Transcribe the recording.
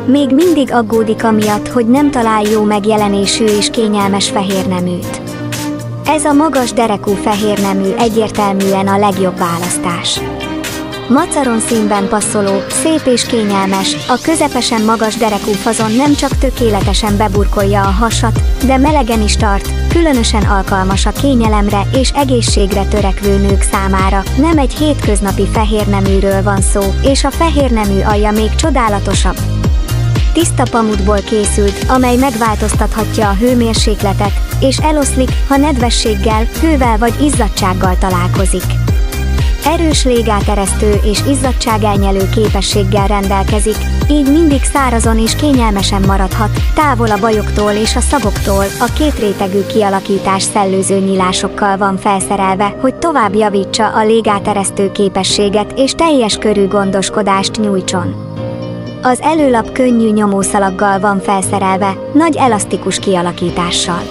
Még mindig aggódik amiatt, hogy nem talál jó megjelenésű és kényelmes fehérneműt. Ez a magas derekú fehérnemű egyértelműen a legjobb választás. Macaron színben passzoló, szép és kényelmes, a közepesen magas derekú fazon nem csak tökéletesen beburkolja a hasat, de melegen is tart, különösen alkalmas a kényelemre és egészségre törekvő nők számára. Nem egy hétköznapi fehérneműről van szó, és a fehérnemű alja még csodálatosabb. Tiszta pamutból készült, amely megváltoztathatja a hőmérsékletet, és eloszlik, ha nedvességgel, hővel vagy izzadtsággal találkozik. Erős légáteresztő és izzadtságelnyelő képességgel rendelkezik, így mindig szárazon és kényelmesen maradhat, távol a bajoktól és a szagoktól. A kétrétegű kialakítás szellőző nyilásokkal van felszerelve, hogy tovább javítsa a légáteresztő képességet és teljes körű gondoskodást nyújtson. Az előlap könnyű nyomószalaggal van felszerelve, nagy elasztikus kialakítással.